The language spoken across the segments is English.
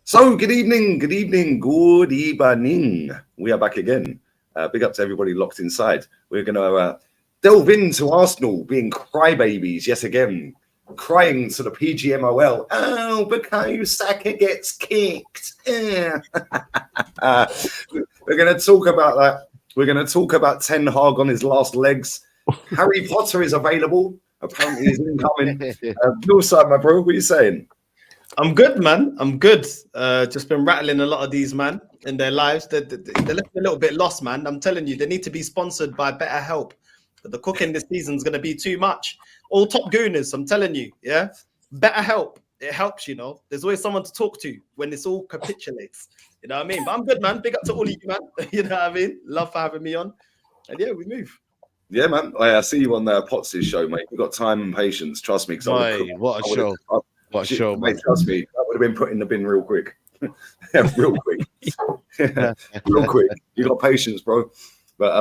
So, good evening. We are back again. Big up to everybody locked inside. We're going to delve into Arsenal being crybabies yet again, crying to the Pgmol. Oh, Bukayo Saka gets kicked. We're going to talk about that. We're going to talk about Ten Hag on his last legs. Harry Potter is available. Apparently, he's incoming. Your side, my bro. What are you saying? I'm good, man. I'm good. Just been rattling a lot of these, man, in their lives. They're left a little bit lost, man. I'm telling you, they need to be sponsored by Better Help. But the cooking this season is going to be too much. All top gooners, I'm telling you, yeah? Better Help. It helps, you know. There's always someone to talk to when this all capitulates. You know what I mean? But I'm good, man. Big up to all of you, man. You know what I mean? Love for having me on. And yeah, we move. Yeah, man. I see you on Potts' show, mate. We've got time and patience. Trust me. What a show. What a show, mate. Trust me. That would have been put in the bin real quick. Real quick. Real quick. You got patience, bro. But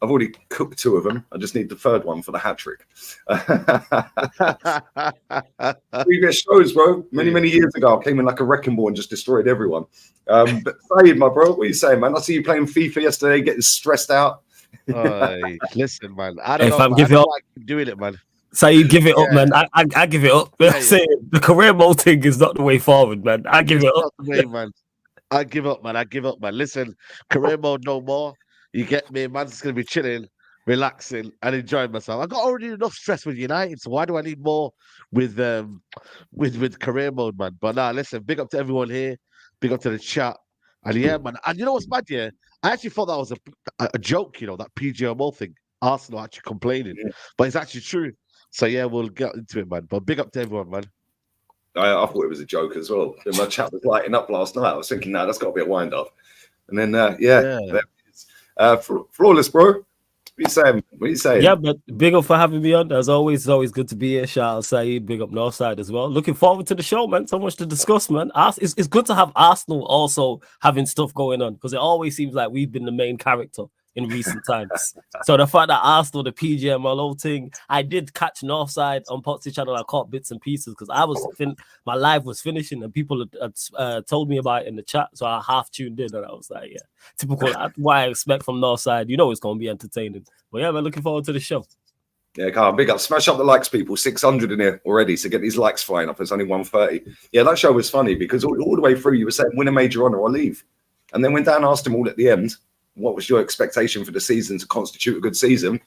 I've already cooked 2 of them. I just need the 3rd one for the hat trick. Previous shows, bro. Many years ago, I came in like a wrecking ball and just destroyed everyone. But Saeed, my bro, what are you saying, man? I see you playing FIFA yesterday, getting stressed out. Listen, man. I don't know. I keep doing it, man. So you give it up, man. I give it up. Yeah. The career mode thing is not the way forward, man. I give it up. Way, man. I give up, man. Listen, career mode no more. You get me, man. Just gonna be chilling, relaxing, and enjoying myself. I got already enough stress with United, so why do I need more with career mode, man? But nah, listen. Big up to everyone here. Big up to the chat. And yeah, man. And you know what's bad? Yeah, I actually thought that was a joke. You know, that Pgmol thing. Arsenal actually complaining, but it's actually true. So yeah, we'll get into it, man. But big up to everyone, man. I thought it was a joke as well. My chat was lighting up last night. I was thinking, that's got to be a wind up. And then, Flawless, bro. What are you saying? Yeah, but big up for having me on. As always, it's always good to be here. Shout out Saeed, big up Northside as well. Looking forward to the show, man. So much to discuss, man. It's good to have Arsenal also having stuff going on because it always seems like we've been the main character in recent times. So the fact that Arsenal, the PGML thing, I did catch Northside on Potsy channel. I caught bits and pieces because my live was finishing and people had told me about it in the chat. So I half tuned in and I was like, yeah, typical. What I expect from Northside. You know it's going to be entertaining. But yeah, man, looking forward to the show. Yeah, come on, big up. Smash up the likes, people. 600 in here already. So get these likes flying up. It's only 130. Yeah, that show was funny because all the way through you were saying win a major honour or leave. And then when Dan asked him all at the end, what was your expectation for the season to constitute a good season?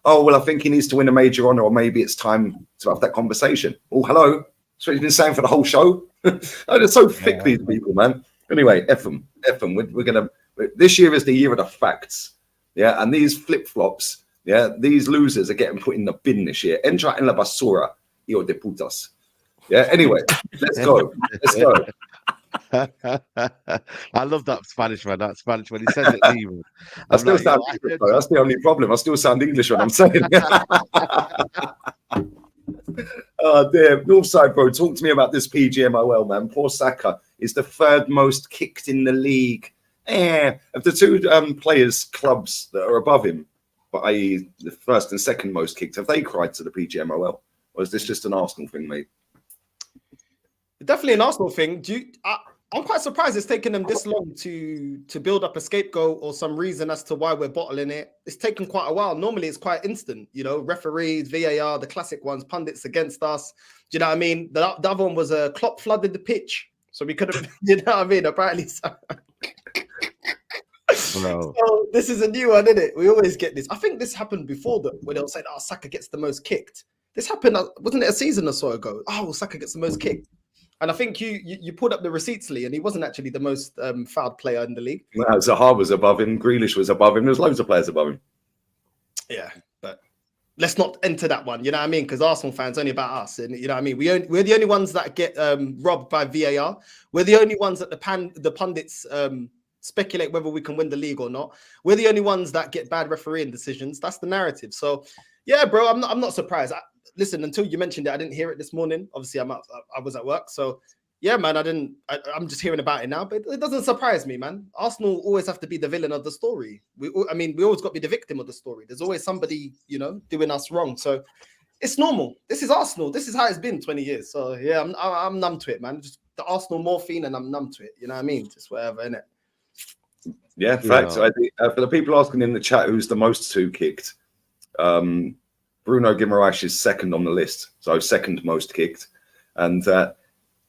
Oh, well, I think he needs to win a major honour, or maybe it's time to have that conversation. Oh, hello. That's what he's been saying for the whole show. They're so thick, these people, man. Anyway, F them. We're going to... This year is the year of the facts. Yeah, and these flip-flops, yeah, these losers are getting put in the bin this year. Entra en la basura, hijo de putas. Yeah, anyway, let's go. I love that Spanish, man. That Spanish when he says it, even. I still sound English, though. That's the only problem. I still sound English when I'm saying. Oh, damn. Northside, bro. Talk to me about this PGMOL, man. Poor Saka is the 3rd most kicked in the league. Of the 2 players, clubs that are above him, i.e. the 1st and 2nd most kicked, have they cried to the PGMOL? Or is this just an Arsenal thing, mate? Definitely an Arsenal thing. I'm quite surprised it's taken them this long to build up a scapegoat or some reason as to why we're bottling it. It's taken quite a while. Normally, it's quite instant. You know, referees, VAR, the classic ones, pundits against us. Do you know what I mean? The other one was a Klopp flooded the pitch, so we could have. You know what I mean? Apparently, so. So this is a new one, isn't it? We always get this. I think this happened before when they'll say, "Oh, Saka gets the most kicked." This happened, wasn't it, a season or so ago? Oh, Saka gets the most kicked. And I think you pulled up the receipts, Lee, and he wasn't actually the most fouled player in the league. No, Zaha was above him. Grealish was above him. There's loads of players above him. Yeah, but let's not enter that one. You know what I mean? Because Arsenal fans only about us, and you know what I mean. We're the only ones that get robbed by VAR. We're the only ones that the pundits speculate whether we can win the league or not. We're the only ones that get bad refereeing decisions. That's the narrative. So, yeah, bro, I'm not surprised. Listen, until you mentioned it, I didn't hear it this morning. Obviously, I was at work. So, yeah, man, I'm just hearing about it now. But it doesn't surprise me, man. Arsenal always have to be the villain of the story. We always got to be the victim of the story. There's always somebody, you know, doing us wrong. So, it's normal. This is Arsenal. This is how it's been 20 years. So yeah, I'm numb to it, man. Just the Arsenal morphine, and I'm numb to it. You know what I mean? Just whatever, innit? Yeah, facts. I think, for the people asking in the chat who's the most to kicked, Bruno Guimaraes is second on the list, so second most kicked, and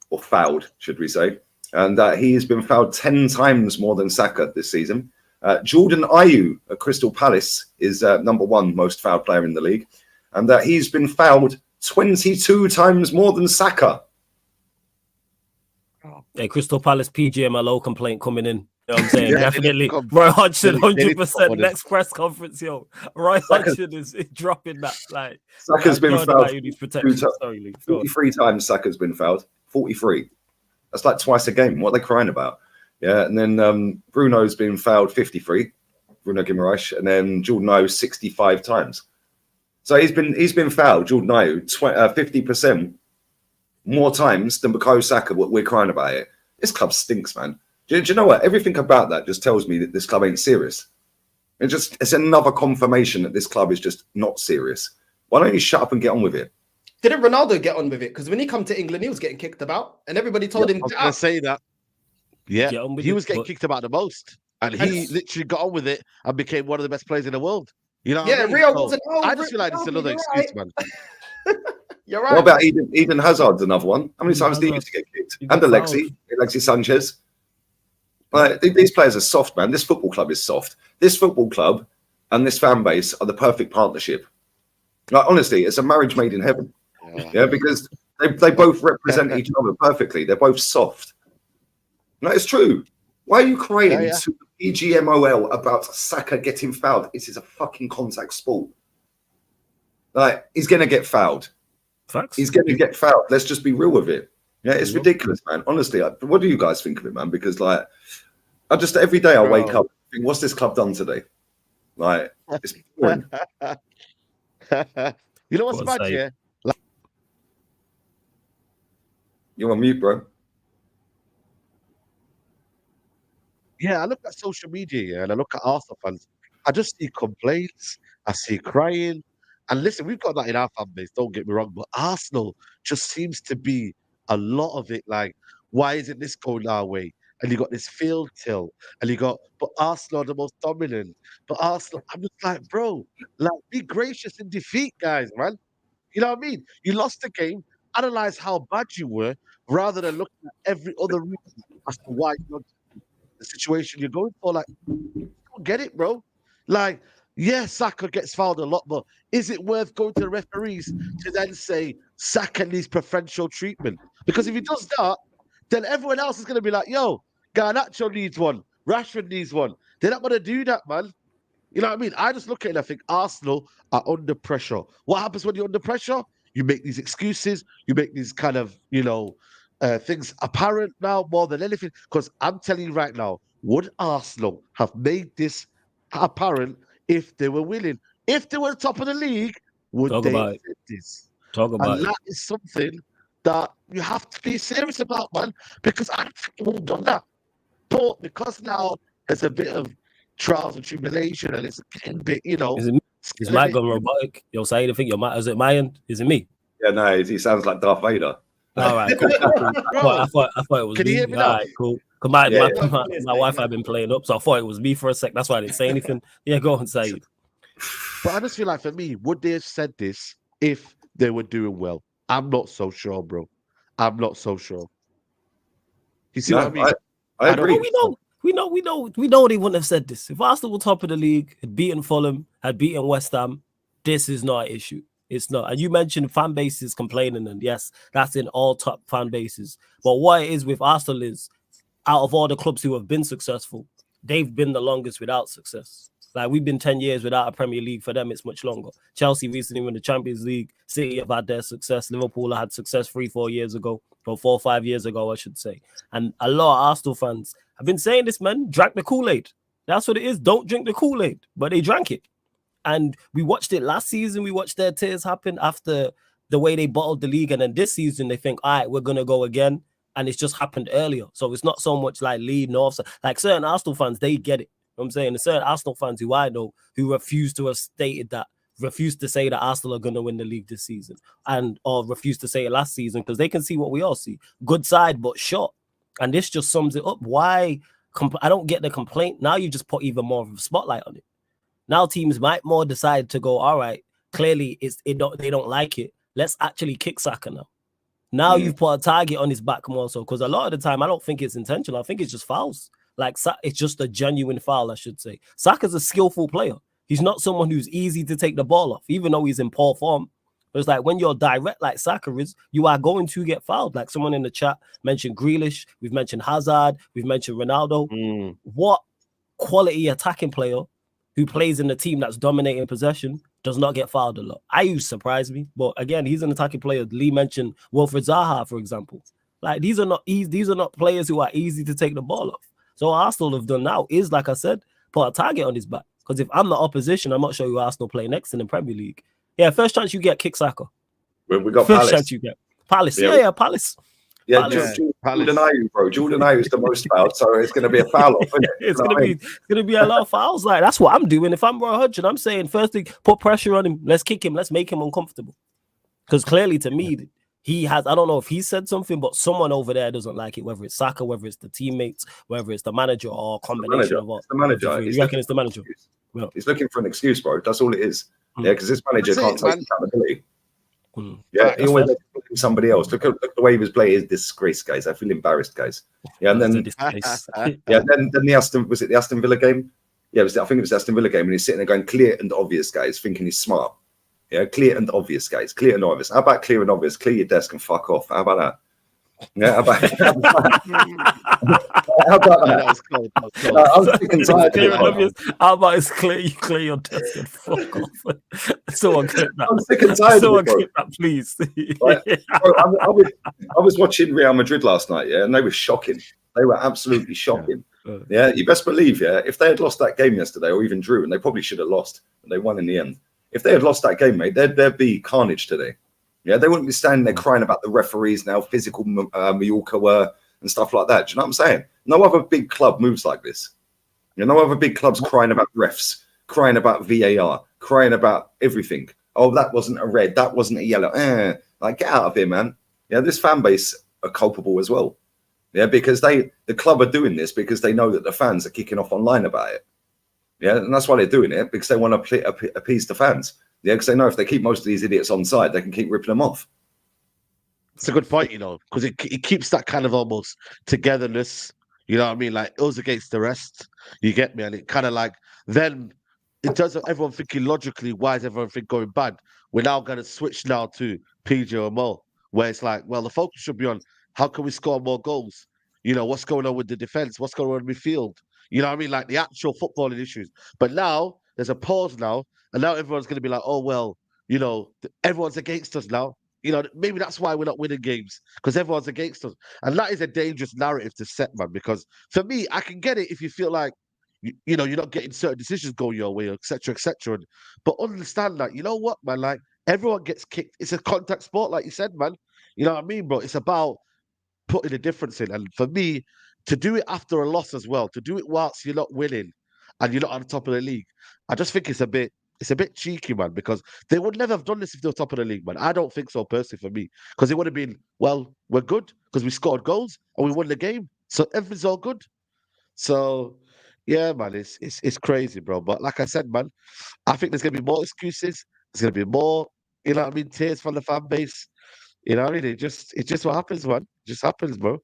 or fouled, should we say? And he has been fouled 10 times more than Saka this season. Jordan Ayew at Crystal Palace is number one most fouled player in the league, and he's been fouled 22 times more than Saka. Hey, Crystal Palace Pgmol complaint coming in. You know what I'm saying? Yeah, Definitely. Roy Hodgson, 100% next press conference, yo. Roy Hodgson is dropping that. Like, Saka's been fouled 43 times. Saka's been fouled. 43. That's like twice a game. What are they crying about? Yeah, and then Bruno's been fouled 53. Bruno Guimaraes, and then Jordan Ayew 65 times. So he's been fouled, Jordan Ayew, 50% more times than Bukayo Saka. What we're crying about it. This club stinks, man. Do you know what? Everything about that just tells me that this club ain't serious. It's another confirmation that this club is just not serious. Why don't you shut up and get on with it? Didn't Ronaldo get on with it? Because when he come to England, he was getting kicked about, and everybody told him. I was going to say that. Yeah, he was getting but... kicked about the most, and he literally got on with it and became one of the best players in the world. You know? Yeah, what I mean? Rio So wasn't. I just feel like it's another excuse, man. You're right. What about Eden Hazard's another one? How many times did he used to get kicked? And Alexis Sanchez. These players are soft, man. This football club is soft. This football club and this fan base are the perfect partnership. Like, honestly, it's a marriage made in heaven. Yeah, because they both represent each other perfectly. They're both soft. No, it's true. Why are you crying to Pgmol about Saka getting fouled? It is a fucking contact sport. Like, he's going to get fouled. Facts. He's going to get fouled. Let's just be real with it. Yeah, it's ridiculous, man. Honestly, what do you guys think of it, man? Because, like, every day I wake up and think, what's this club done today? Like, it's boring. You know what's bad here? You're on mute, bro. Yeah, I look at social media and I look at Arsenal fans. I just see complaints. I see crying. And listen, we've got that in our fan base, don't get me wrong, but Arsenal just seems to be a lot of it. Like, why isn't this going our way? And you got this field tilt, and but Arsenal are the most dominant. But Arsenal, I'm just like, bro, like, be gracious in defeat, guys, man. You know what I mean? You lost the game, analyze how bad you were, rather than looking at every other reason as to why you're the situation you're going for. Like, you don't get it, bro. Like, yeah, Saka gets fouled a lot, but is it worth going to the referees to then say Saka needs preferential treatment? Because if he does that, then everyone else is going to be like, yo, Garnacho needs one, Rashford needs one. They're not going to do that, man. You know what I mean? I just look at it and I think Arsenal are under pressure. What happens when you're under pressure? You make these excuses, you make these kind of, things apparent now more than anything. Because I'm telling you right now, would Arsenal have made this apparent if they were willing? If they were top of the league, would they have said this? That is something that you have to be serious about, man, because I think they would have done that. But because now there's a bit of trials and tribulation and it's getting a bit, Is my gun robotic? Yo, say anything? Is it my end? Is it me? Yeah, no, he sounds like Darth Vader. All right, cool. I thought it was Can me. you hear me All now? right, cool. My Wi-Fi been playing up, so I thought it was me for a sec. That's why I didn't say anything. Yeah, go and say it. But I just feel like for me, would they have said this if they were doing well? I'm not so sure, bro. I'm not so sure. You see what I mean? I agree. We know they wouldn't have said this. If Arsenal were top of the league, had beaten Fulham, had beaten West Ham, this is not an issue. It's not. And you mentioned fan bases complaining, and yes, that's in all top fan bases. But what it is with Arsenal is, out of all the clubs who have been successful, they've been the longest without success. Like, we've been 10 years without a Premier League. For them, it's much longer. Chelsea recently won the Champions League. City have had their success. Liverpool had success 3-4 years ago, or 4 or 5 years ago, I should say. And a lot of Arsenal fans have been saying this, man, drank the Kool-Aid. That's what it is. Don't drink the Kool-Aid. But they drank it. And we watched it last season. We watched their tears happen after the way they bottled the league. And then this season, they think, all right, we're going to go again. And it's just happened earlier. So it's not so much like lead north. Like, certain Arsenal fans, they get it. You know what I'm saying? There's certain Arsenal fans who I know who refuse to have stated that refuse to say that Arsenal are going to win the league this season, or refuse to say it last season because they can see what we all see. Good side, but short. And this just sums it up. Why? I don't get the complaint. Now you just put even more of a spotlight on it. Now teams might more decide to go, all right, clearly they don't like it. Let's actually kick Saka now. Now you've put a target on his back more so, because a lot of the time I don't think it's intentional. I think it's just fouls. Like it's just a genuine foul, I should say. Saka's a skillful player. He's not someone who's easy to take the ball off, even though he's in poor form. But it's like when you're direct like Saka is, you are going to get fouled. Like someone in the chat mentioned Grealish, we've mentioned Hazard, we've mentioned Ronaldo. What quality attacking player who plays in the team that's dominating possession does not get fouled a lot? Ayew surprised me, but again, he's an attacking player. Lee mentioned Wilfred Zaha, for example. Like these are not players who are easy to take the ball off. So what Arsenal have done now is, like I said, put a target on his back. Because if I'm the opposition, I'm not sure who Arsenal play next in the Premier League. Yeah, first chance you get, kick Saka. We got first Palace. Chance you get. Palace. Yeah, Palace. Yeah, Palace. Jordan Ayew, bro. Jordan Ayew is the most fouled, so it's going to be a foul off, isn't it? It's gonna be a lot of fouls. Like that's what I'm doing. If I'm Roy Hodgson, I'm saying firstly, put pressure on him. Let's kick him. Let's make him uncomfortable. Because clearly, to me, he has. I don't know if he said something, but someone over there doesn't like it. Whether it's Saka, whether it's the teammates, whether it's the manager, or a combination of all. It's the manager. You reckon it's the manager? Yeah. He's looking for an excuse, bro. That's all it is. Yeah, because this manager can't take accountability. Yeah, he always blame somebody else. Look the way he was playing is disgrace, guys. I feel embarrassed, guys. Yeah, and then then the Aston Villa game? Yeah, I think it was the Aston Villa game, and he's sitting there going clear and obvious, guys, thinking he's smart. Yeah, clear and obvious, guys. Clear and obvious. How about clear and obvious? Clear your desk and fuck off. How about that? Yeah, how about that? I'm sick and tired. How about it's clear? You clear your desk and fuck off. Someone clip that. I'm sick and tired. Someone clip that, please. Right? Bro, I was watching Real Madrid last night, yeah, and they were shocking. They were absolutely shocking. Yeah, you best believe, yeah, if they had lost that game yesterday or even drew, and they probably should have lost, and they won in the end. If they had lost that game, mate, there'd be carnage today. Yeah, they wouldn't be standing there crying about the referees now, physical Mallorca were and stuff like that. Do you know what I'm saying? No other big club moves like this. You know, no other big clubs crying about refs, crying about VAR, crying about everything. Oh, that wasn't a red, that wasn't a yellow. Like, get out of here, man. Yeah, this fan base are culpable as well. Yeah, because the club are doing this because they know that the fans are kicking off online about it. Yeah, and that's why they're doing it, because they want to appease the fans. Yeah, because they know if they keep most of these idiots on side, they can keep ripping them off. It's a good point, you know, because it keeps that kind of almost togetherness. You know what I mean? Like us against the rest. You get me? And it kind of like then it does everyone thinking logically, why is everyone going bad? We're now going to switch now to Pgmol, where it's like, well, the focus should be on how can we score more goals? You know, what's going on with the defense? What's going on in midfield? You know what I mean? Like the actual footballing issues. But now there's a pause now. And now everyone's going to be like, oh, well, you know, everyone's against us now. You know, maybe that's why we're not winning games, because everyone's against us. And that is a dangerous narrative to set, man, because for me, I can get it if you feel like, you know, you're not getting certain decisions going your way, et cetera, et cetera. But understand that, you know what, man, like everyone gets kicked. It's a contact sport, like you said, man. You know what I mean, bro? It's about putting a difference in. And for me, to do it after a loss as well, to do it whilst you're not winning and you're not on the top of the league, I just think it's a bit cheeky, man, because they would never have done this if they were top of the league, man. I don't think so, personally, for me, because it would have been, well, we're good because we scored goals and we won the game, so everything's all good. So, yeah, man, it's crazy, bro. But like I said, man, I think there's gonna be more excuses. There's gonna be more, you know what I mean, tears from the fan base. You know what I mean? It's just what happens, man. It just happens, bro.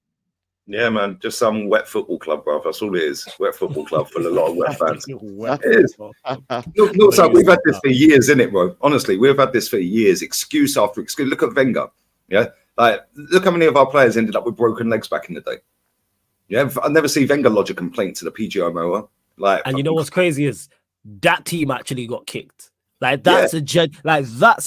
Yeah, man, just some wet football club, bro. That's all it is. Wet football club full of a lot of wet fans. It is. Look, so we've had this for years, innit, bro? Honestly, we've had this for years. Excuse after excuse. Look at Wenger. Yeah, like look how many of our players ended up with broken legs back in the day. Yeah, I never see Wenger lodge a complaint to the PGMO. Like, and you know what's crazy is that team actually got kicked. Like that's a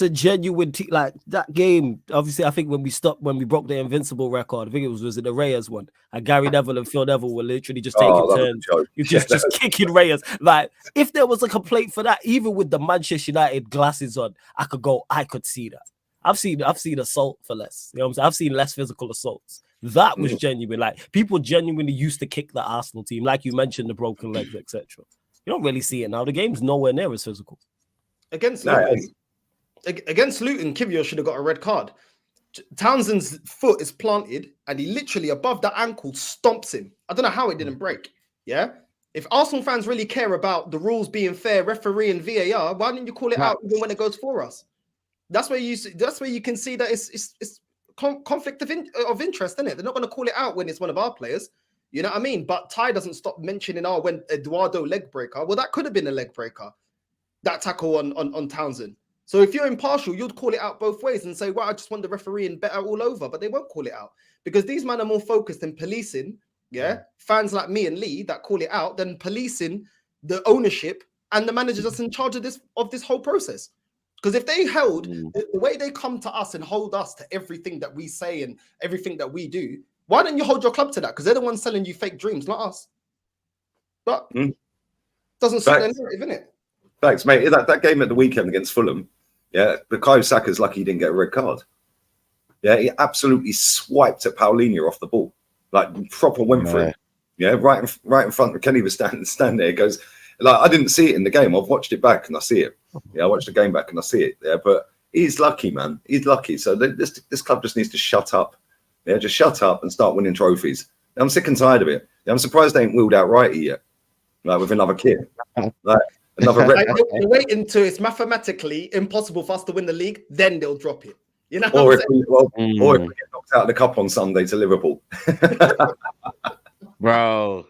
genuine like that game. Obviously, I think when we broke the invincible record, I think was it the Reyes one? And Gary Neville and Phil Neville were literally just taking turns. You just kicking Reyes. Like if there was a complaint for that, even with the Manchester United glasses on, I could see that. I've seen assault for less. You know what I'm saying? I've seen less physical assaults. That was genuine. Like people genuinely used to kick the Arsenal team, like you mentioned, the broken legs, etc. You don't really see it now. The game's nowhere near as physical. Against No, Luton, Kiwior should have got a red card. Townsend's foot is planted and he literally above the ankle stomps him. I don't know how it didn't break. Yeah. If Arsenal fans really care about the rules being fair, referee and VAR, why didn't you call it out even when it goes for us? That's where you can see that it's conflict of interest, isn't it? They're not going to call it out when it's one of our players. You know what I mean? But Ty doesn't stop mentioning, when Eduardo leg breaker. Well, that could have been a leg breaker. That tackle on Townsend. So if you're impartial, you'd call it out both ways and say, well, I just want the referee and better all over. But they won't call it out because these men are more focused in policing, fans like me and Lee that call it out than policing the ownership and the managers that's in charge of this whole process. Because if they held the way they come to us and hold us to everything that we say and everything that we do, why don't you hold your club to that? Because they're the ones selling you fake dreams, not us. But doesn't suit their narrative, innit? Thanks, mate. That game at the weekend against Fulham, Bukayo Saka's lucky he didn't get a red card. Yeah, he absolutely swiped at Paulinho off the ball, like proper went for it. Yeah, right in front of Kenny was standing there. He goes, like, I didn't see it in the game. I've watched it back and I see it. Yeah, I watched the game back and I see it. Yeah, but he's lucky, man. He's lucky. So this club just needs to shut up. Yeah, just shut up and start winning trophies. I'm sick and tired of it. Yeah, I'm surprised they ain't wheeled out Righty yet, like with another kid. Like, another red. They're waiting until it's mathematically impossible for us to win the league, then they'll drop it. You know, or if we get knocked out of the cup on Sunday to Liverpool, bro.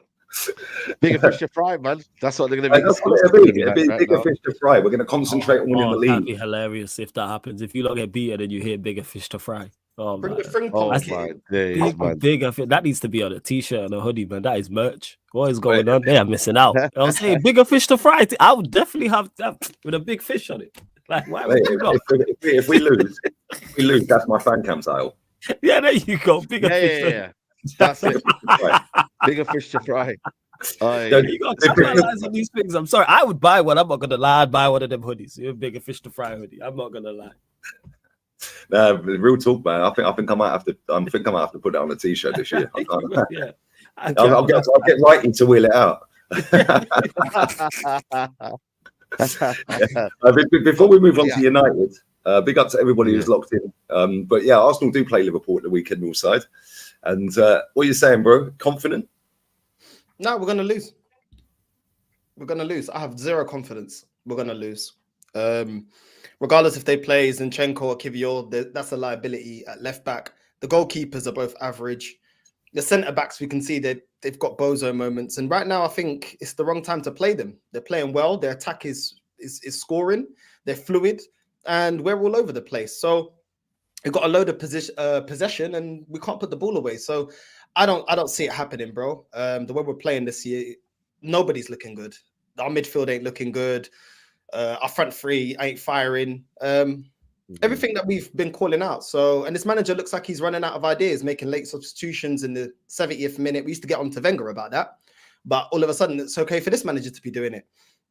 Bigger fish to fry, man. That's what they're going to be. That's what it'll be. It'll be bigger fish to fry. We're going to concentrate on winning the league. That'd be hilarious if that happens. If you don't get beaten and you hear bigger fish to fry. Bring the fring bigger fish. That needs to be on a t-shirt and a hoodie, man. That is merch. What is going on? They are missing out. I was saying bigger fish to fry. I would definitely have that with a big fish on it. Like, why would you not? If we lose, that's my fan cam style. Yeah, there you go. Bigger fish. Yeah. That's it. Bigger fish to fry. You got to capitalize on these things. I'm sorry. I would buy one. I'm not gonna lie. I'd buy one of them hoodies. You're a bigger fish to fry hoodie. I'm not gonna lie. Real talk, man. I think I might have to. Put it on a t-shirt this year. I'll get Righty to wheel it out. Before we move on to United, big up to everybody who's locked in. But yeah, Arsenal do play Liverpool at the weekend, Northside. And what are you saying, bro? Confident? No, we're gonna lose. We're gonna lose. I have zero confidence. We're gonna lose. Regardless if they play Zinchenko or Kiwior, that's a liability at left back. The goalkeepers are both average. The centre backs, we can see that they've got bozo moments. And right now, I think it's the wrong time to play them. They're playing well. Their attack is scoring. They're fluid, and we're all over the place. So we've got a load of possession, and we can't put the ball away. So I don't see it happening, bro. The way we're playing this year, nobody's looking good. Our midfield ain't looking good. Our front three ain't firing. Everything that we've been calling out. So, and this manager looks like he's running out of ideas, making late substitutions in the 70th minute. We used to get on to Wenger about that, but all of a sudden it's okay for this manager to be doing it.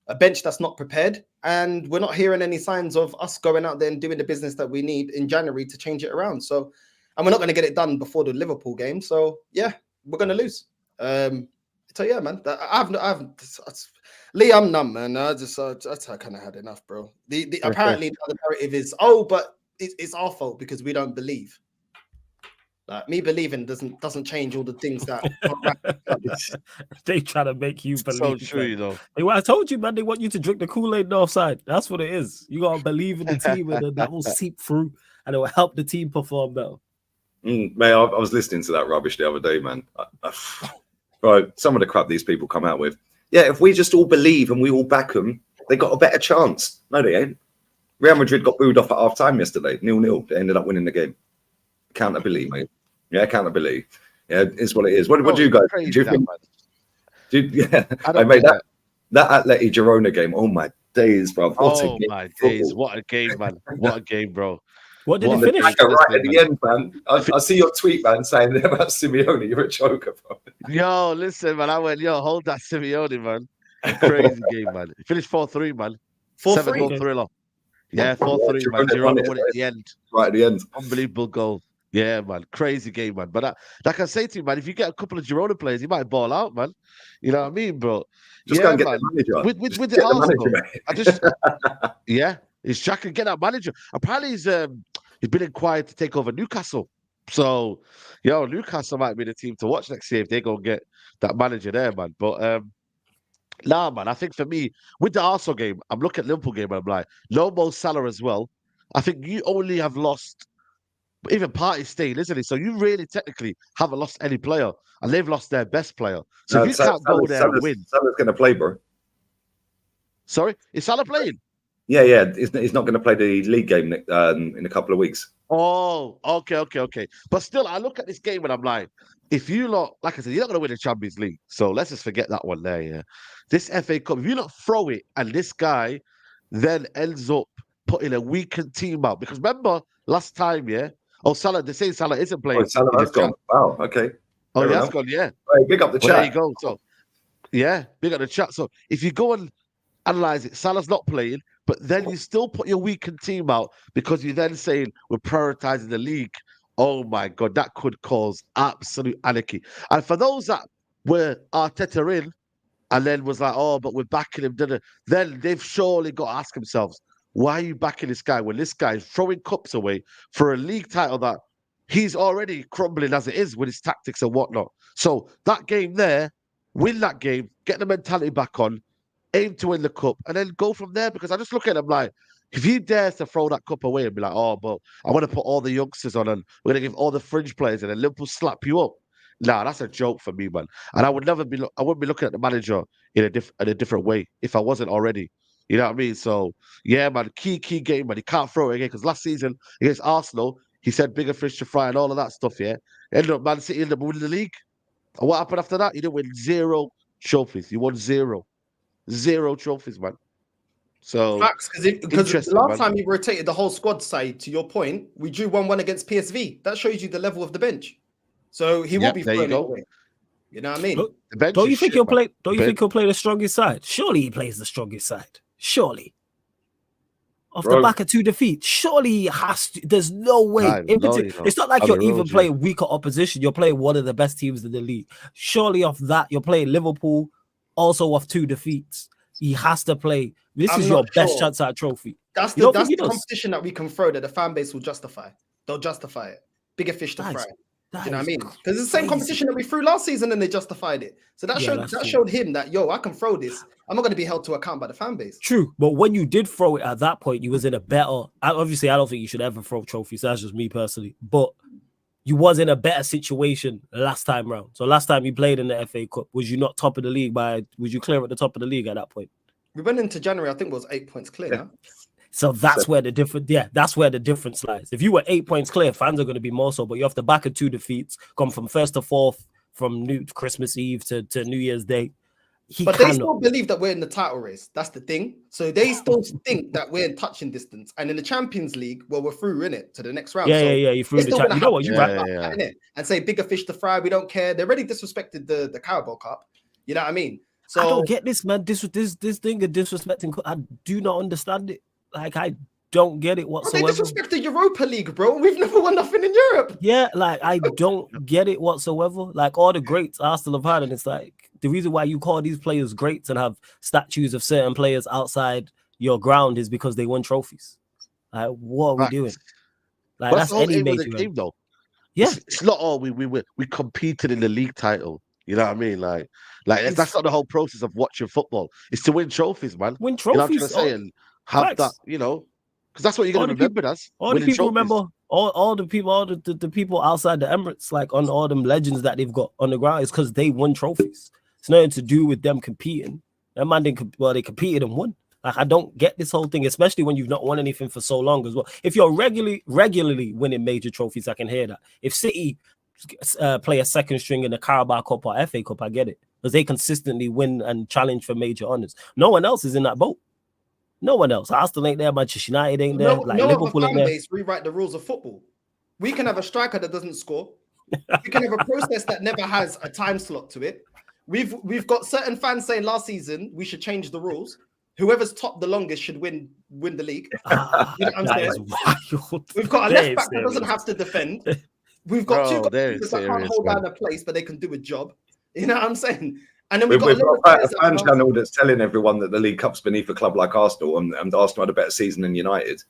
A bench that's not prepared, and we're not hearing any signs of us going out there and doing the business that we need in January to change it around. So, and we're not going to get it done before the Liverpool game. So yeah, we're going to lose. So yeah, man, Lee, I'm numb, man. I kind of had enough, bro. Apparently the narrative is, but it's our fault because we don't believe. Like, me believing doesn't change all the things that they try to make you believe. So true, you know. I told you, man. They want you to drink the Kool-Aid Northside. That's what it is. You gotta believe in the team, and then that will seep through, and it will help the team perform better. Mate, I was listening to that rubbish the other day, man. Right, some of the crap these people come out with. Yeah, if we just all believe and we all back them, they got a better chance. No, they ain't. Real Madrid got booed off at half-time yesterday, 0-0. They ended up winning the game. Accountability, mate. Yeah, accountability. Yeah, it's what it is. What do you guys do? You think? I made that Atleti Girona game. Oh my days, bro! What a game, man! What a game, bro! What did he finish? Right at the end, man. I see your tweet, man, saying about Simeone. You're a joker, bro. Yo, listen, man. I went, hold that Simeone, man. Crazy game, man. It finished 4-3, man. 4-3. 7-goal thriller. Yeah, 4-3, man. Girona won at the end. Right at the end. Unbelievable goal. Yeah, man, crazy game, man. But like I say to you, man, if you get a couple of Girona players, you might ball out, man. You know what I mean, bro? Just go Yeah, and get man. the manager. With the Get the manager, Arsenal, mate. I just yeah, is Jack can get that manager. Apparently, he's been inquired to take over Newcastle. So, Newcastle might be the team to watch next year if they go and get that manager there, man. But nah, man. I think for me, with the Arsenal game, I'm looking at Liverpool game and I'm like, no Mo Salah as well. I think you only have lost. But even Party's staying, isn't he? So you really technically haven't lost any player, and they've lost their best player. So if you can't go there and win, Salah's going to play, bro. sorry, is Salah playing? Yeah. He's not going to play the league game in a couple of weeks. Oh, okay. But still, I look at this game and I'm like, if you lot, like I said, you're not going to win the Champions League. So let's just forget that one there. Yeah, this FA Cup, if you not throw it, and this guy then ends up putting a weakened team out, because remember last time, yeah. Oh, Salah, they say Salah isn't playing. Oh, Salah has gone. Wow. Okay. Oh, Fair he has enough. gone. Yeah. Hey, big up the Well, chat. there you go. So, yeah, big up the chat. So, if you go and analyze it, Salah's not playing, but then you still put your weakened team out because you're then saying we're prioritizing the league. Oh my God, that could cause absolute anarchy. And for those that were Arteta in and then was like, oh, but we're backing him, then they've surely got to ask themselves, why are you backing this guy when this guy is throwing cups away for a league title that he's already crumbling as it is with his tactics and whatnot? So that game there, win that game, get the mentality back on, aim to win the cup, and then go from there. Because I just look at him like, if he dares to throw that cup away and be like, oh, but I want to put all the youngsters on and we're going to give all the fringe players and then Liverpool slap you up. Nah, that's a joke for me, man. And I wouldn't be looking at the manager in a different way if I wasn't already. You know what I mean? So, yeah, man, key game, man. He can't throw it again because last season against Arsenal, he said bigger fish to fry and all of that stuff, yeah? Ended up, Man City ended up winning the league. And what happened after that? He didn't win 0 trophies. He won 0 trophies, man. So, Facts, because the last time you rotated the whole squad side, to your point, we drew 1-1 against PSV. That shows you the level of the bench. So he will be throwing it away. You know what I mean? Don't you think he'll play the strongest side? Surely he plays the strongest side. Surely. Off the back of 2 defeats. Surely he has to. There's no way. It's not like you're even playing weaker opposition. You're playing one of the best teams in the league. Surely off that, you're playing Liverpool, also off 2 defeats. He has to play. This is your best chance at a trophy. That's the competition that we can throw that the fan base will justify. They'll justify it. Bigger fish to fry. You know what I mean? Because it's the same competition that we threw last season and they justified it. So that showed him that, I can throw this. I'm not going to be held to account by the fan base. True. But when you did throw it at that point, you was in a better... Obviously, I don't think you should ever throw trophies. That's just me personally. But you was in a better situation last time round. So last time you played in the FA Cup, was you not top of the league was you clear at the top of the league at that point? We went into January, I think it was 8 points clear. Yeah. So that's where the difference lies. If you were 8 points clear, fans are going to be more so, but you have to back of 2 defeats, come from 1st to 4th, from Christmas Eve to New Year's Day. They still believe that we're in the title race. That's the thing. So they still think that we're in touching distance. And in the Champions League, we're through in it to the next round. You threw the chat. You know what? You're right. And say bigger fish to fry. We don't care. They already disrespected the Carabao Cup. You know what I mean? So I don't get this, man. This thing of disrespecting. I do not understand it. Like, I don't get it whatsoever. They disrespect the Europa League, bro. We've never won nothing in Europe. Yeah, like, I don't get it whatsoever. Like, all the greats Arsenal have had, and it's like, the reason why you call these players greats and have statues of certain players outside your ground is because they won trophies. Like, what are we doing? Like, that's any major game, though. Yeah, it's not all we competed in the league title. You know what I mean? Like that's not the whole process of watching football. It's to win trophies, man. Win trophies. You know what I'm trying to say? And have that, because that's what you're going to remember as. All the people remember, all the people outside the Emirates, like on all them legends that they've got on the ground, is because they won trophies. It's nothing to do with them competing. That man they competed and won. Like, I don't get this whole thing, especially when you've not won anything for so long as well. If you're regularly winning major trophies, I can hear that. If City play a second string in the Carabao Cup or FA Cup, I get it, because they consistently win and challenge for major honors. No one else is in that boat. No one else. Arsenal ain't there. Manchester United ain't there. Liverpool ain't there. Base rewrite the rules of football. We can have a striker that doesn't score. We can have a process that never has a time slot to it. We've got certain fans saying last season we should change the rules. Whoever's top the longest should win the league. You know what I'm saying? Wild. We've got a left back that doesn't have to defend. We've got two Bro, they're goalkeepers that can't serious, hold man. down a place, but they can do a job. You know what I'm saying? And then We've we've got got a fan channel that's telling everyone that the League Cup's beneath a club like Arsenal, and Arsenal had a better season than United.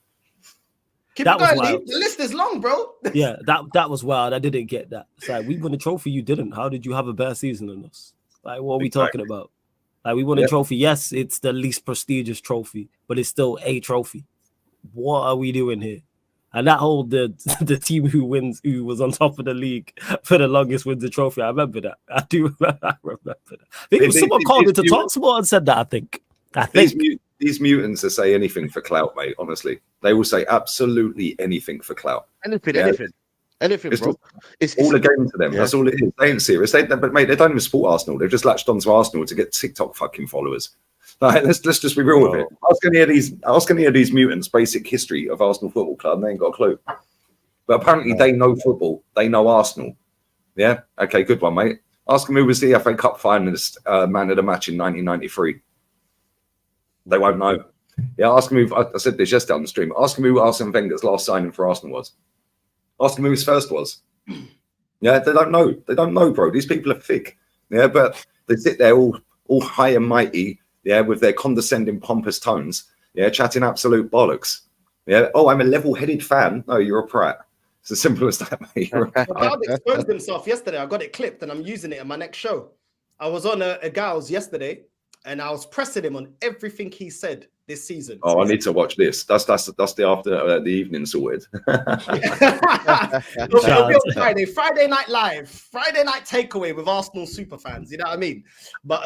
Keep That it was going, wild. Lee. The list is long, bro. Yeah, that was wild. I didn't get that. It's like, we won a trophy, you didn't. How did you have a better season than us? Like, what are we talking about? Like, we won a trophy. Yes, it's the least prestigious trophy, but it's still a trophy. What are we doing here? And that whole the team who was on top of the league for the longest wins the trophy. I remember that. I do. I remember that. I think someone called into TalkSport and said that. I think. These mutants will say anything for clout, mate. Honestly, they will say absolutely anything for clout. Anything, bro. It's all a game to them. Yeah. That's all it is. They ain't serious. But mate, they don't even support Arsenal. They've just latched onto Arsenal to get TikTok fucking followers. Like, let's just be real with it. Ask any of these mutants basic history of Arsenal Football Club, and they ain't got a clue. But apparently they know football. They know Arsenal. Yeah. Okay. Good one, mate. Ask them who was the FA Cup finalist man of the match in 1993. They won't know. Yeah. Ask them who. I said this yesterday on the stream. Ask them who Arsene Wenger's last signing for Arsenal was. Ask them who his first was. Yeah. They don't know. They don't know, bro. These people are thick. Yeah. But they sit there all high and mighty. Yeah, with their condescending, pompous tones. Yeah, chatting absolute bollocks. Yeah. Oh, I'm a level-headed fan. No, you're a prat. It's as simple as that, mate. Brad exposed himself yesterday. I got it clipped and I'm using it in my next show. I was on a gal's yesterday and I was pressing him on everything he said this season. Oh, I need to watch this. That's the after the evening sorted. It'll be on Friday Night Live, Friday Night Takeaway with Arsenal super fans. You know what I mean? But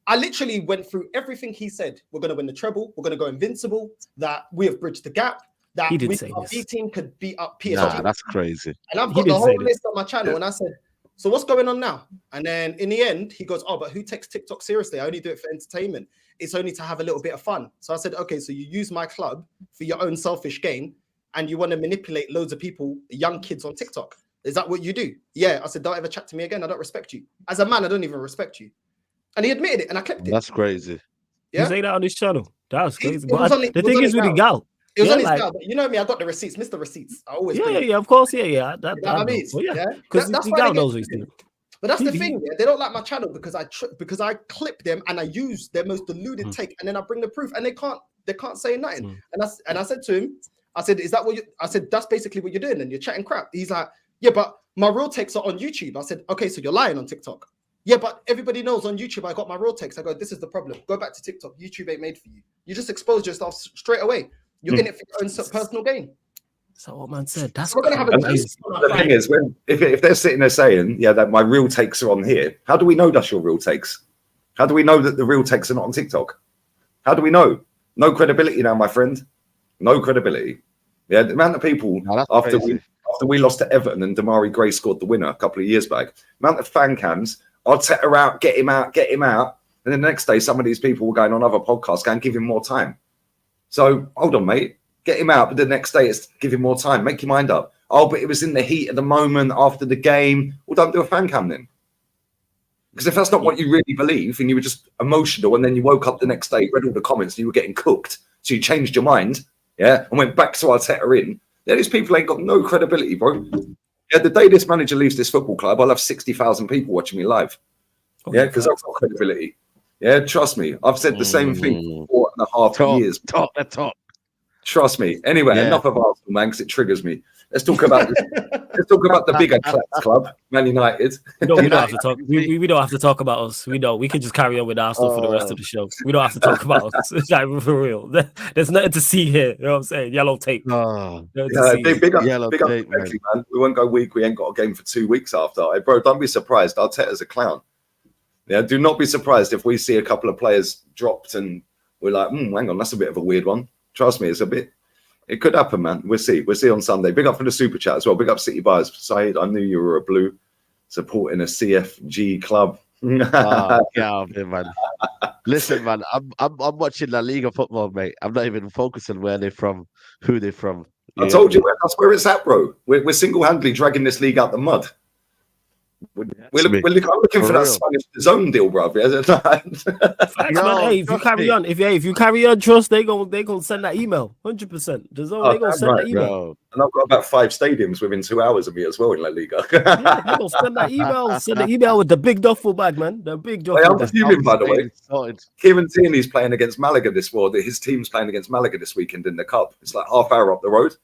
I literally went through everything he said. We're going to win the treble. We're going to go invincible. That we have bridged the gap. That our B team could beat up PSG. Nah, that's crazy. And I've got the whole list on my channel. And I said, so what's going on now? And then in the end, he goes, oh, but who takes TikTok seriously? I only do it for entertainment. It's only to have a little bit of fun. So I said, okay, so you use my club for your own selfish gain and you want to manipulate loads of people, young kids on TikTok. Is that what you do? Yeah. I said, don't ever chat to me again. I don't respect you. As a man, I don't even respect you. And he admitted it, and I clipped it. That's crazy. Yeah, you say that on his channel. That's crazy. The thing is with the gal. It was on his gal. You know me. I got the receipts, Mr. Receipts. I always. Yeah. Of course, yeah. You know what I mean? Because the gal knows what he's doing. But that's the thing. Yeah? They don't like my channel because I clip them and I use their most deluded take, and then I bring the proof, and they can't say nothing. And I said to him, I said, is that what you? I said that's basically what you're doing, and you're chatting crap. He's like, yeah, but my real takes are on YouTube. I said, okay, so you're lying on TikTok. Yeah, but everybody knows on YouTube I got my real takes. I go, this is the problem. Go back to TikTok. YouTube ain't made for you. You just expose yourself straight away. You're getting it for your own personal gain. So what man said. That's we're gonna have a the thing is, if they're sitting there saying, yeah, that my real takes are on here, how do we know that's your real takes? How do we know that the real takes are not on TikTok? How do we know? No credibility now, my friend. No credibility. Yeah, the amount of people after we lost to Everton and Damari Gray scored the winner a couple of years back, amount of fan cams. Arteta out, get him out. And then the next day, some of these people were going on other podcasts, going, give him more time. So hold on, mate. Get him out. But the next day, it's give him more time. Make your mind up. Oh, but it was in the heat of the moment after the game. Well, don't do a fan cam then. Because if that's not what you really believe and you were just emotional and then you woke up the next day, read all the comments and you were getting cooked. So you changed your mind, yeah, and went back to Arteta in. Yeah, these people ain't got no credibility, bro. Yeah, the day this manager leaves this football club, I'll have 60,000 people watching me live. Yeah, because I've got credibility. Yeah, trust me. I've said the same thing for 4.5 years. Top. Trust me. Anyway, enough of Arsenal, man, because it triggers me. Let's talk about the bigger club, Man United. No, we don't have to talk. We don't have to talk about us. We don't. We can just carry on with Arsenal for the rest of the show. We don't have to talk about us. Like, for real. There's nothing to see here. You know what I'm saying? Yellow tape. Big up, man. We won't go weak. We ain't got a game for 2 weeks after. Hey, bro, don't be surprised. Arteta's a clown. Yeah, do not be surprised if we see a couple of players dropped and we're like, hang on, that's a bit of a weird one. Trust me, it could happen, man. We'll see. We'll see on Sunday. Big up for the super chat as well. Big up City Buyers. Saeed, I knew you were a blue supporting a CFG club. Yeah, man. Listen, man, I'm watching La Liga football, mate. I'm not even focusing where they're from, who they're from. I told you, that's where it's at, bro. We're single-handedly dragging this league out the mud. We're looking for that Spanish zone deal, bro. Facts, man. Hey, if you carry on, trust they gonna send that email. 100%. The zone, they gonna send that email. Bro. And I've got about 5 stadiums within 2 hours of me as well in La Liga. Yeah, they gonna send that email. Send the email with the big duffel bag, man. The big duffel bag. I'm fuming, by the way. Kieran Tierney's playing against Malaga his team's playing against Malaga this weekend in the cup. It's like half hour up the road.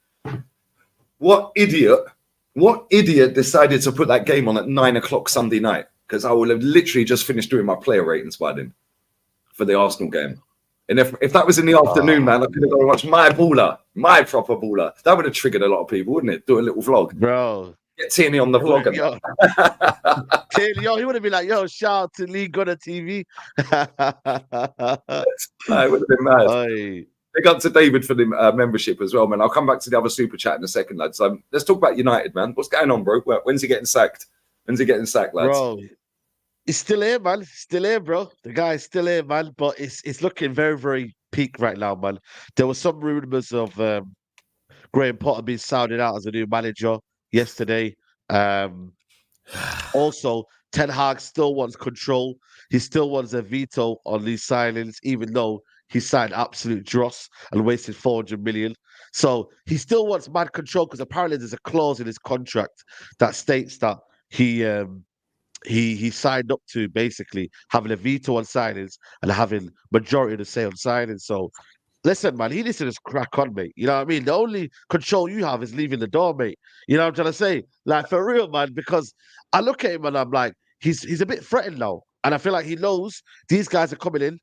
What idiot decided to put that game on at 9 o'clock Sunday night? Because I will have literally just finished doing my player ratings by then for the Arsenal game. And if that was in the afternoon, man, I could have gone and watched my proper baller. That would have triggered a lot of people, wouldn't it? Do a little vlog. Bro. Get Tierney on the vlog. Tierney, he would have been like, yo, shout out to League Gunner TV. It would have been mad. Oy. Big up to David for the membership as well, man. I'll come back to the other super chat in a second, lads. Let's talk about United, man. What's going on, bro? When's he getting sacked? Lads? Bro, he's still here, man. Still here, bro. The guy's still here, man. But it's looking very, very peak right now, man. There was some rumors of Graham Potter being sounded out as a new manager yesterday. Also, Ten Hag still wants control. He still wants a veto on these signings, even though he signed absolute dross and wasted 400 million. So he still wants mad control because apparently there's a clause in his contract that states that he signed up to basically having a veto on signings and having majority of the say on signings. So listen, man, he needs to just crack on, mate. You know what I mean? The only control you have is leaving the door, mate. You know what I'm trying to say? Like, for real, man, because I look at him and I'm like, he's a bit threatened now. And I feel like he knows these guys are coming in,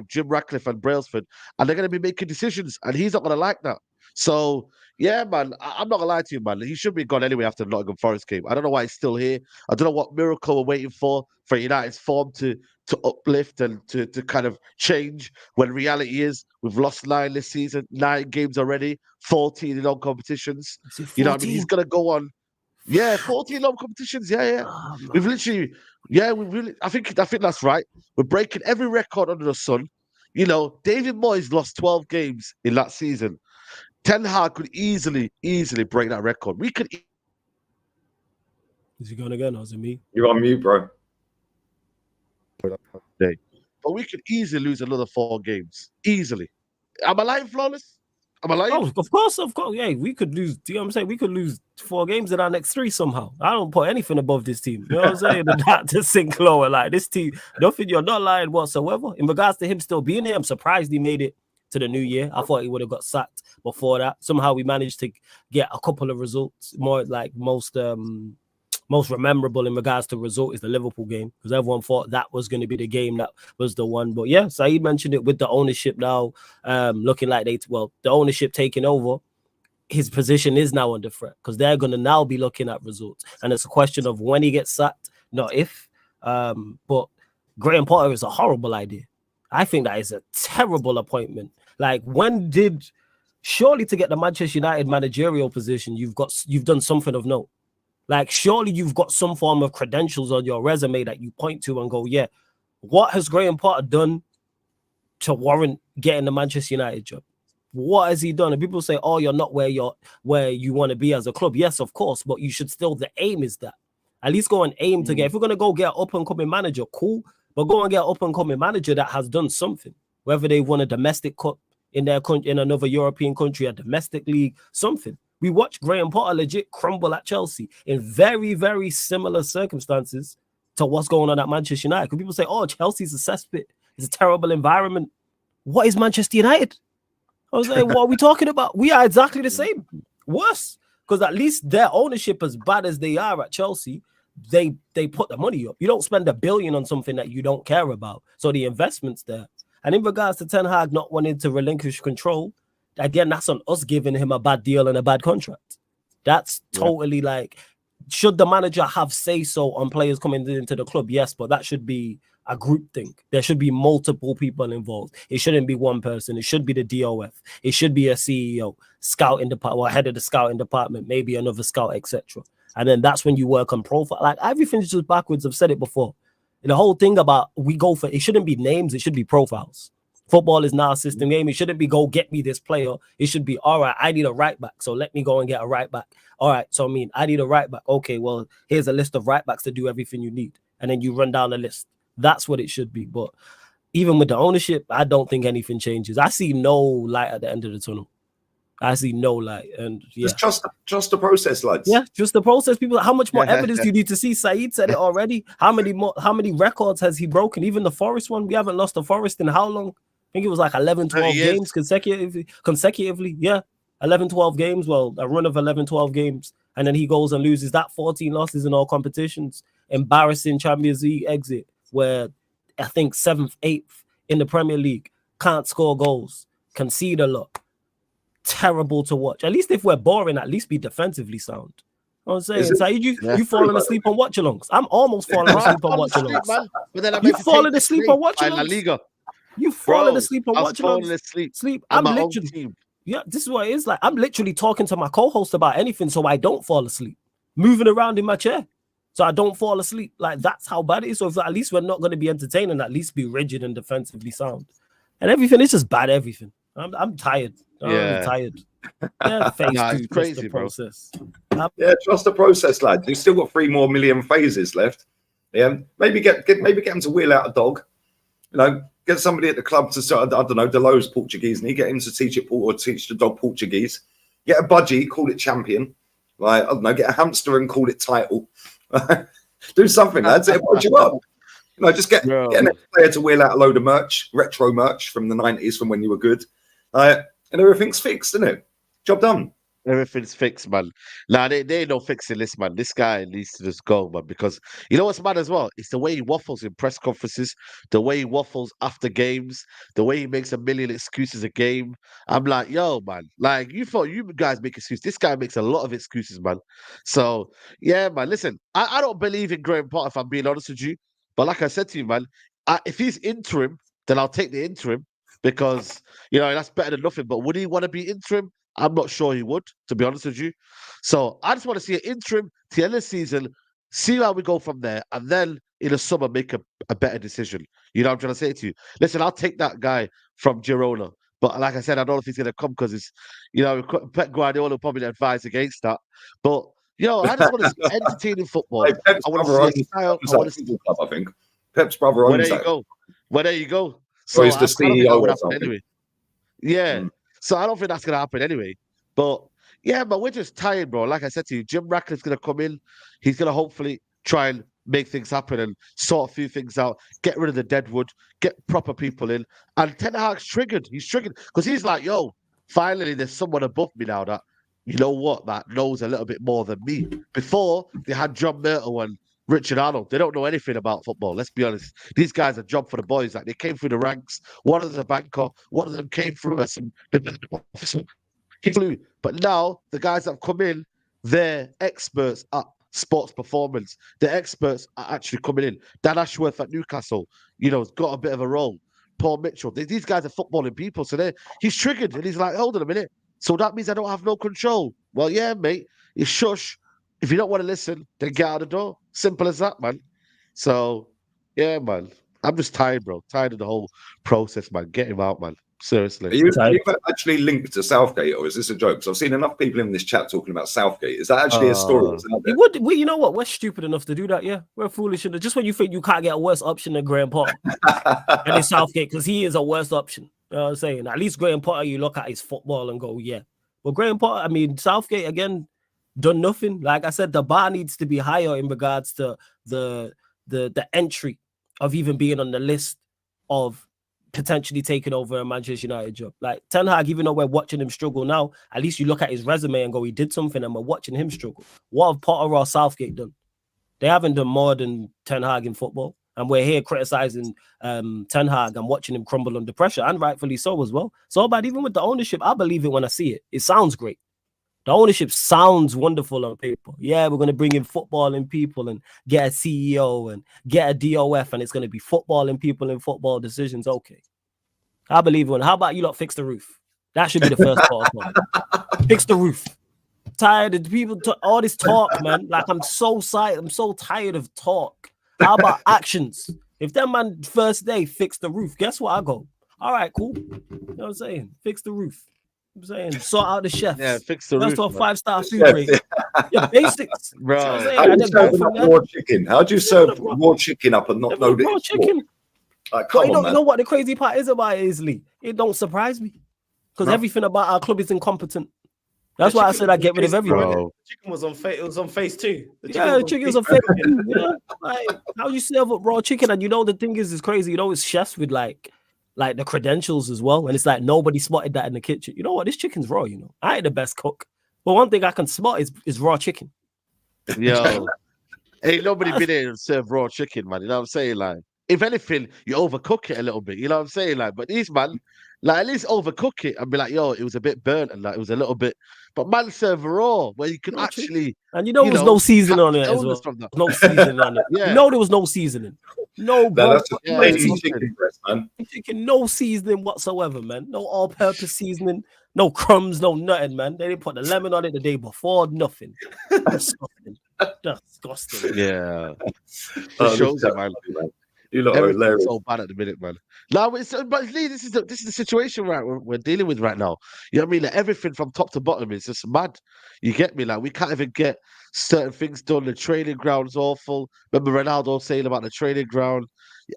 Jim Ratcliffe and Brailsford, and they're going to be making decisions, and he's not going to like that. So, yeah, man, I'm not going to lie to you, man. He should be gone anyway after the Nottingham Forest game. I don't know why he's still here. I don't know what miracle we're waiting for United's form to uplift and to kind of change, when reality is we've lost 9 this season, 9 games already, 14 in all competitions. You know what I mean? He's going to go on. Yeah, 14 long competitions. Yeah. Oh, We've literally, I think that's right. We're breaking every record under the sun. You know, David Moyes lost 12 games in that season. Ten Hag could easily break that record. We could. Is he going again, or is it me? You're on mute, bro. But we could easily lose another 4 games. Easily. Am I lying, Flawless? Am I lying? Oh, of course. Yeah, we could lose. Do you know what I'm saying? We could lose 4 games in our next 3 somehow. I don't put anything above this team. You know what I'm saying? That to sink lower. Like, this team, nothing, you're not lying whatsoever. In regards to him still being here, I'm surprised he made it to the new year. I thought he would have got sacked before that. Somehow we managed to get a couple of results. More like most memorable in regards to result is the Liverpool game, because everyone thought that was going to be the game that was the one. But yeah, Saeed mentioned it with the ownership now looking like the ownership taking over. His position is now under threat because they're going to now be looking at results. And it's a question of when he gets sacked, not if. But Graham Potter is a horrible idea. I think that is a terrible appointment. Like, surely to get the Manchester United managerial position, you've done something of note. Like, surely you've got some form of credentials on your resume that you point to and go, yeah, what has Graham Potter done to warrant getting the Manchester United job? What has he done? And people say, oh, you're not where you want to be as a club. Yes, of course, but you should still, the aim is that. At least go and aim to get, if we're going to go get an up-and-coming manager, cool, but go and get an up-and-coming manager that has done something, whether they won a domestic cup in their country, in another European country, a domestic league, something. We watched Graham Potter legit crumble at Chelsea in very, very similar circumstances to what's going on at Manchester United. Because people say, oh, Chelsea's a cesspit. It's a terrible environment. What is Manchester United? I was like, what are we talking about? We are exactly the same. Worse. Because at least their ownership, as bad as they are at Chelsea, they put the money up. You don't spend $1 billion on something that you don't care about. So the investment's there. And in regards to Ten Hag not wanting to relinquish control, again, that's on us giving him a bad deal and a bad contract. That's totally like, should the manager have say-so on players coming into the club? Yes, but that should be a group thing. There should be multiple people involved. It shouldn't be one person. It should be the DOF. It should be a CEO, scouting department, or head of the scouting department, maybe another scout, etc. And then that's when you work on profile. Like, everything's just backwards. I've said it before. And the whole thing about it shouldn't be names. It should be profiles. Football is now a system game. It shouldn't be go get me this player. It should be, all right, I need a right back, so let me go and get a right back. All right, so I mean, I need a right back. Okay, well, here's a list of right backs to do everything you need. And then you run down the list. That's what it should be. But even with the ownership, I don't think anything changes. I see no light at the end of the tunnel. I see no light. And yeah. Just trust the process, lads. Yeah, just the process. People, how much more evidence do you need to see? Saeed said it already. How many records has he broken? Even the Forest one, we haven't lost the Forest in how long? I think it was like 11, 12 games consecutively. Yeah, 11, 12 games. Well, a run of 11, 12 games. And then he goes and loses that 14 losses in all competitions. Embarrassing Champions League exit where I think 7th, 8th in the Premier League. Can't score goals. Concede a lot. Terrible to watch. At least if we're boring, at least be defensively sound. You know what I'm saying? Saeed, you falling asleep on watch-alongs. I'm almost falling asleep on watch-alongs. You falling asleep on watch-alongs? You falling asleep on watch-alongs? Sleep. I'm literally... Yeah, this is what it is like. I'm literally talking to my co-host about anything so I don't fall asleep. Moving around in my chair so I don't fall asleep. Like, that's how bad it is. So if at least we're not going to be entertaining, at least be rigid and defensively sound. And everything is just bad everything. I'm tired. I'm tired. Yeah, it's crazy, bro. Process. Yeah, trust the process, lads. You've still got 3 more million phases left. Yeah, maybe get them to wheel out a dog. You know, get somebody at the club to start. I don't know, Delo's Portuguese, and you get him to teach it or teach the dog Portuguese. Get a budgie, call it champion. Like, I don't know, get a hamster and call it title. Do something, lads. It'll put you up. You know, just get an player to wheel out a load of merch, retro merch from the 90s, from when you were good. And everything's fixed, isn't it? Job done. Everything's fixed, man. Nah, they ain't no fixing this, man. This guy needs to just go, man, because you know what's mad as well? It's the way he waffles in press conferences, the way he waffles after games, the way he makes a million excuses a game. I'm like, yo, man, like, you thought you guys make excuses. This guy makes a lot of excuses, man. So, yeah, man, listen, I don't believe in Graham Potter, if I'm being honest with you. But like I said to you, man, if he's interim, then I'll take the interim because, you know, that's better than nothing. But would he want to be interim? I'm not sure he would, to be honest with you. So I just want to see an interim to the end of the season, see how we go from there, and then in the summer make a better decision. You know what I'm trying to say to you? Listen, I'll take that guy from Girona. But like I said, I don't know if he's going to come because it's, you know, Pep Guardiola will probably advise against that. But, you know, I just want to see entertaining football. Hey, I want to see a style. I think Pep's brother owns that. Well, there you go. So he's the CEO or something. Anyway. Yeah. So I don't think that's going to happen anyway. But yeah, but we're just tired, bro. Like I said to you, Jim Ratcliffe's going to come in. He's going to hopefully try and make things happen and sort a few things out, get rid of the deadwood, get proper people in. And Ten Hag's triggered. He's triggered because he's like, yo, finally there's someone above me now that, you know what, that knows a little bit more than me. Before, they had John Myrtle and Richard Arnold. They don't know anything about football. Let's be honest. These guys are job for the boys. Like, they came through the ranks. One of them a banker. One of them came through as some officer. He flew. But now the guys that have come in, they're experts at sports performance. They're experts at actually coming in. Dan Ashworth at Newcastle, you know, has got a bit of a role. Paul Mitchell. These guys are footballing people. So he's triggered and he's like, hold on a minute. So that means I don't have no control. Well, yeah, mate. You shush. If you don't want to listen, then get out the door. Simple as that, man. So, yeah, man. I'm just tired, bro. Tired of the whole process, man. Get him out, man. Seriously. Are you actually linked to Southgate, or is this a joke? Because I've seen enough people in this chat talking about Southgate. Is that actually a story? You know what? We're stupid enough to do that, yeah. We're foolish enough. Just when you think you can't get a worse option than Graham Potter. And it's Southgate, because he is a worse option. You know what I'm saying? At least Graham Potter, you look at his football and go, yeah. But Graham Potter, I mean, Southgate, again, done nothing. Like I said, the bar needs to be higher in regards to the entry of even being on the list of potentially taking over a Manchester United job. Like Ten Hag, even though we're watching him struggle now, at least you look at his resume and go, he did something, and we're watching him struggle. What have Potter or Southgate done? They haven't done more than Ten Hag in football. And we're here criticizing Ten Hag and watching him crumble under pressure, and rightfully so as well. So, but even with the ownership, I believe it when I see it. It sounds great. The ownership sounds wonderful on paper. Yeah, we're going to bring in footballing people and get a CEO and get a DOF, and it's going to be footballing people and football decisions. Okay. I believe it. How about you lot fix the roof? That should be the first part of it. Fix the roof. Tired of people, all this talk, man. Like, I'm so tired of talk. How about actions? If that man first day fix the roof, guess what I go? All right, cool. You know what I'm saying? Fix the roof. I'm saying sort out the chefs. Yeah, fix the Let's roof, do a man. 5-star food Chefs, rating. Yeah, basics. Bro. You know what I'm saying? How do And you then go serve from enough there. raw chicken? How do you serve raw chicken up and not know that Raw it's raw? chicken. Like, But come you on, know, man. you know what the crazy part is about it is, Lee? It don't surprise me. Because No. everything about our club is incompetent. That's The why I chicken said was I get on rid of phase two, everyone. innit? Bro. The chicken was on it was on phase 2. Yeah, the chicken's a fake. Yeah. Like, how you serve up raw chicken? And you know the thing is crazy. You know, it's chefs with like the credentials as well. And it's like nobody spotted that in the kitchen. You know what? This chicken's raw, you know. I ain't the best cook. But one thing I can spot is raw chicken. Yo. Ain't nobody been here and serve raw chicken, man. You know what I'm saying? Like, if anything, you overcook it a little bit. You know what I'm saying? Like, but these man, like, at least overcook it and be like, yo, it was a bit burnt and like it was a little bit. But man, serve raw where you can Raw chicken. actually, And you know, there was no seasoning on it as illness well. from that. No seasoning on it. Yeah. You know, there was no seasoning. No, No, bro. that's just Yeah, plain it's chicken breast, man. Chicken, no seasoning whatsoever, man. No all-purpose seasoning, no crumbs, no nothing, man. They didn't put the lemon on it the day before, nothing. Disgusting. Disgusting. Yeah. Oh, It shows this it, man. is funny, You lot are Everything's hilarious. so bad at the minute, man. Now, but Lee, this is the situation we're dealing with right now. You know what I mean? Like, everything from top to bottom is just mad. You get me? Like, we can't even get certain things done. The training ground's awful. Remember Ronaldo saying about the training ground?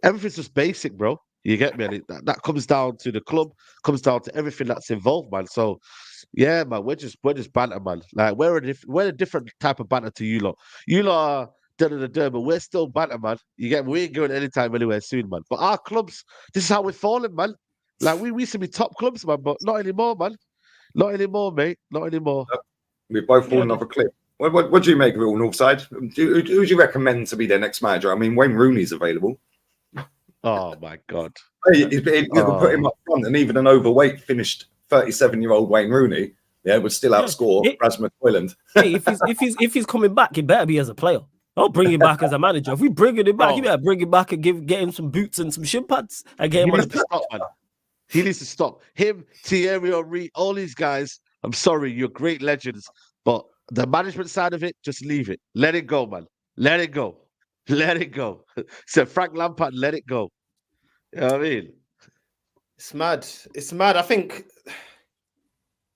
Everything's just basic, bro. You get me? And that comes down to the club, comes down to everything that's involved, man. So, yeah, man, we're just banter, man. Like, we're a different type of banter to you lot. You lot are but we're still banter, man. You get me? We ain't going anytime anywhere soon, man. But our clubs, this is how we're falling, man. Like, we used to be top clubs, man, but not anymore, man. Not anymore, mate. Not anymore. We've both fallen off a cliff. What do you make of it all, Northside? Who do you recommend to be their next manager? I mean, Wayne Rooney's available. Oh my god. You could put him up front, and even an overweight, finished 37-year-old Wayne Rooney, would still outscore Rasmus Højlund. Hey, if he's coming back, it better be as a player. Don't bring him back as a manager. If we bring him back, you better bring him back and get him some boots and some shin pads and get him on the pitch. Stop, man. He needs to stop. Him, Thierry Henry, all these guys. I'm sorry, you're great legends, but the management side of it, just leave it. Let it go, man. Let it go. Let it go. So Frank Lampard, let it go. You know what I mean? It's mad. It's mad. I think.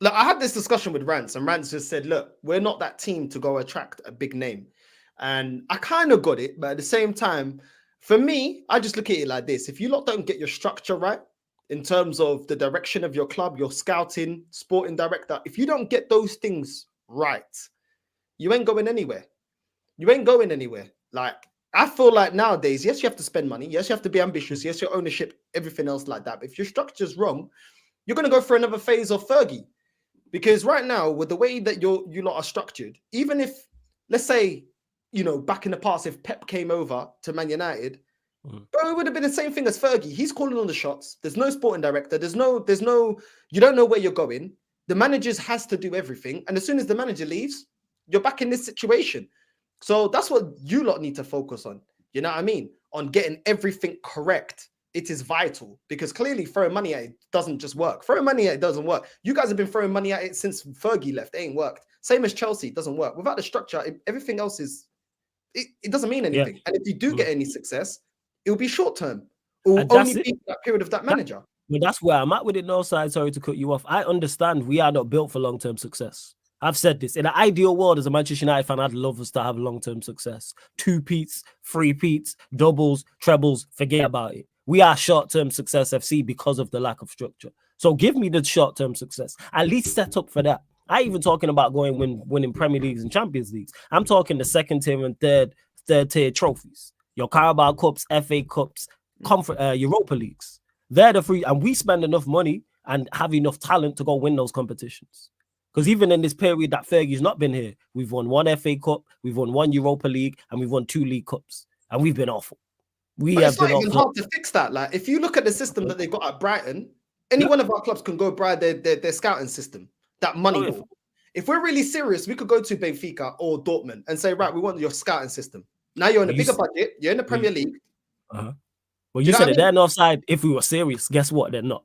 Look, I had this discussion with Rance, and Rance just said, "Look, we're not that team to go attract a big name." And I kind of got it, but at the same time, for me, I just look at it like this: if you lot don't get your structure right in terms of the direction of your club, your scouting, sporting director, if you don't get those things right, you ain't going anywhere. You ain't going anywhere. Like, I feel like nowadays, yes, you have to spend money. Yes, you have to be ambitious. Yes, your ownership, everything else like that. But if your structure's wrong, you're going to go for another phase of Fergie. Because right now, with the way that you lot are structured, even if, let's say, back in the past, if Pep came over to Man United, bro, it would have been the same thing as Fergie. He's calling on the shots. There's no sporting director. There's no, you don't know where you're going. The manager has to do everything. And as soon as the manager leaves, you're back in this situation. So that's what you lot need to focus on. You know what I mean? On getting everything correct. It is vital, because clearly throwing money at it doesn't just work. Throwing money at it doesn't work. You guys have been throwing money at it since Fergie left. It ain't worked. Same as Chelsea, it doesn't work. Without the structure, everything else it doesn't mean anything. Yeah. And if you do get any success, it will be short term. It will only be that period of that manager. But that's where I'm at with it, Northside. Sorry to cut you off. I understand we are not built for long-term success. I've said this. In an ideal world, as a Manchester United fan, I'd love us to have long-term success. 2-peats, 3-peats, doubles, trebles, forget about it. We are short-term success FC because of the lack of structure. So give me the short-term success. At least set up for that. I even talking about winning Premier Leagues and Champions Leagues. I'm talking the second tier and third tier trophies. Your Carabao Cups, FA Cups, Europa Leagues. They're the free, and we spend enough money and have enough talent to go win those competitions. Because even in this period that Fergie's not been here, we've won 1 FA Cup, we've won 1 Europa League, and we've won 2 League Cups. And we've been awful. It's not even hard to fix that. Like, if you look at the system that they got at Brighton, any one of our clubs can go buy their scouting system, that money ball. If we're really serious, we could go to Benfica or Dortmund and say, right, we want your scouting system. Now you're in a bigger budget, you're in the Premier League. Uh-huh. Well, you said it there, Northside. If we were serious, guess what? They're not.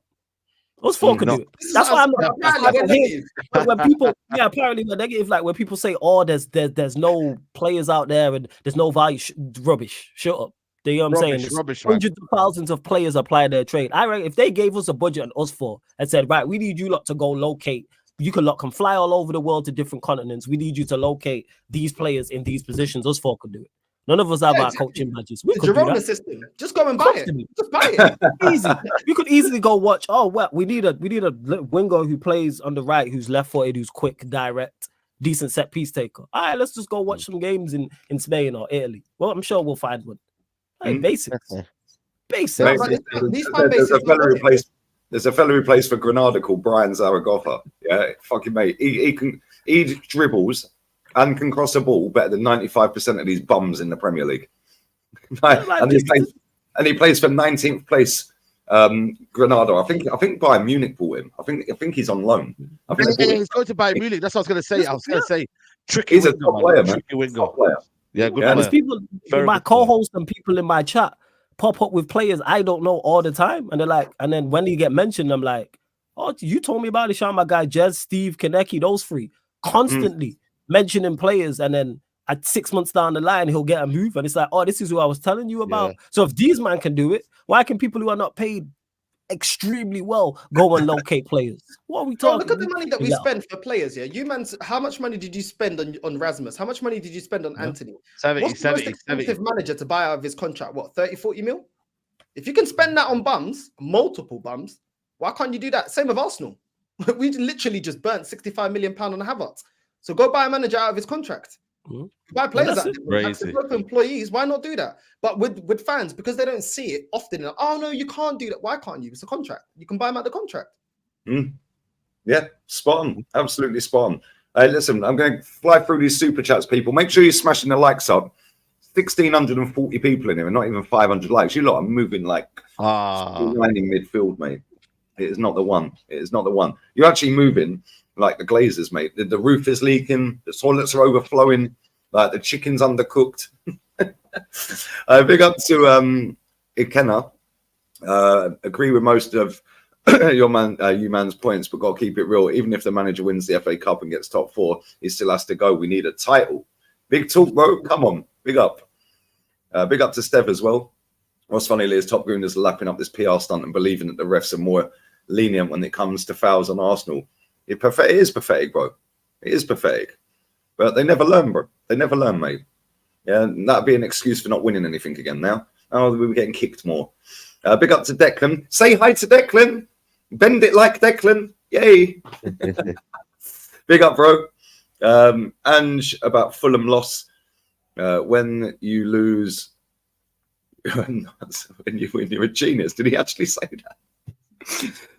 Those four could do it. That's why I'm not. When people, apparently we're negative. Like when people say, "Oh, there's no players out there and there's no value." Rubbish. Shut up. You know what I'm saying? It's Rubbish, man. hundreds of thousands of players apply their trade. I reckon if they gave us a budget on us four and said, right, we need you lot to go locate. You can fly all over the world to different continents. We need you to locate these players in these positions. Us four could do it. None of us have our coaching badges. We The could do Girona that. system. Just go and buy it. Just buy it. Easy. You could easily go watch. Oh, well, we need a winger who plays on the right, who's left-footed, who's quick, direct, decent set piece taker. All right, let's just go watch some games in Spain or Italy. Well, I'm sure we'll find one. Hey, basics. Basics. No, but these fan bases There's a fella who plays for Granada called Brian Zaragoza. Yeah, fucking mate. He dribbles and can cross a ball better than 95% of these bums in the Premier League. and he plays for 19th place Granada. I think Bayern Munich bought him. I think he's on loan. I think he's going to Bayern Munich. That's what I was going to say. Tricky. He's a top player, man. Tricky winger. Top player. Yeah, good There's player. people, my co-hosts and people in my chat pop up with players I don't know all the time, and they're like, and then when you get mentioned, I'm like, oh, you told me about it, Sean. My guy Jez, Steve, Kaneki, those three constantly mentioning players, and then at 6 months down the line, he'll get a move, and it's like, oh, this is who I was telling you about. Yeah. So if these man can do it, why can people who are not paid extremely well go and locate players? What are we talking? Look at the money that we spend for players. Yeah, you man, how much money did you spend on Rasmus? How much money did you spend on Anthony? 70, What's the most expensive manager to buy out of his contract? What, 30, 40 mil? If you can spend that on bums, multiple bums, why can't you do that? Same with Arsenal. We literally just burnt 65 million pounds on Havertz. So go buy a manager out of his contract. Buy players out of employees. Why not do that? But with fans, because they don't see it often. Oh no, you can't do that. Why can't you? It's a contract. You can buy them out the contract. Yeah, spot on. Absolutely spot on. Hey, listen, I'm going to fly through these super chats, people. Make sure you're smashing the likes up. 1,640 people in here and not even 500 likes. You lot are moving like line in midfield, mate. It is not the one. It is not the one. You're actually moving like the Glazers, mate. The roof is leaking. The toilets are overflowing. Like the chicken's undercooked. Big up to Ikenna. Agree with most of you man's points, but got to keep it real. Even if the manager wins the FA Cup and gets top four, he still has to go. We need a title. Big talk, bro. Come on. Big up. Big up to Stev as well. What's funny is Top Gooners are lapping up this PR stunt and believing that the refs are more lenient when it comes to fouls on Arsenal. It is pathetic, bro. It is pathetic. But they never learn, bro. They never learn, mate. Yeah, and that'd be an excuse for not winning anything again now. Oh, we were getting kicked more. Big up to Declan. Say hi to Declan. Bend it like Declan. Yay. Big up, bro. Ange, about Fulham loss. When you lose, when you're a genius. Did he actually say that?